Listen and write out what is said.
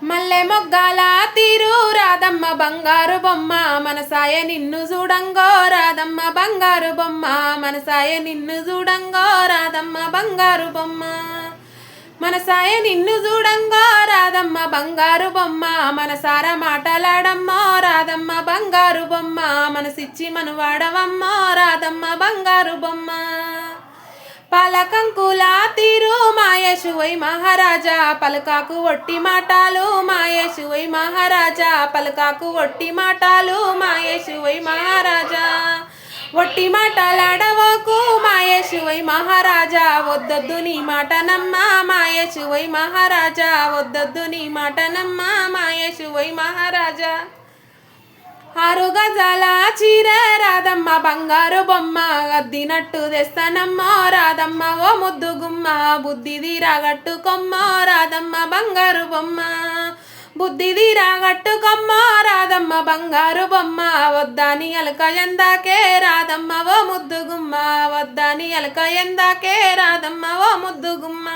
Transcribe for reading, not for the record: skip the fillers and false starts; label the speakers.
Speaker 1: మల్లె మొగ్గాల తీరు రాధమ్మ బంగారు బొమ్మ మనసాయ నిన్ను చూడంగో రాధమ్మ బంగారు బొమ్మ మనసాయ నిన్ను చూడంగో రాధమ్మ బంగారు బొమ్మ మనసాయ నిన్ను చూడంగో రాధమ్మ బంగారు బొమ్మ మనసార మాటలాడమ్మో రాధమ్మ బంగారు బొమ్మ మనసిచ్చి మనువాడవమ్మో రాధమ్మ బంగారు బొమ్మ పాలకంకుల తీరు మాయేశువై మహారాజా పలకాకు ఒట్టి మాటాలు మాయేశువై మహారాజా పలకాకు ఒట్టి మాటాలు మాయేశువై మహారాజా ఒట్టి మాటలాడవకు మాయేశువై మహారాజా వద్దొద్దు నీ మాట నమ్మా మాయేశువై మహారాజా వద్దొద్దు నీ మాట నమ్మా మాయేశువై మహారాజా 6 గజాల చీర రాధమ్మ బంగారు బొమ్మ అద్దినట్టు తెస్తానమ్మో రాధమ్మ ఓ ముద్దు గుమ్మ బుద్ధిది రాగట్టుకొమ్మో రాధమ్మ బంగారు బొమ్మ బుద్ధిది రాగట్టుకొమ్మో రాధమ్మ బంగారు బొమ్మ వద్దాని అలక ఎందాకే రాధమ్మ ఓ ముద్దు గుమ్మ వద్దాని అలక ఎందాకే రాధమ్మ ఓ ముద్దు గుమ్మ.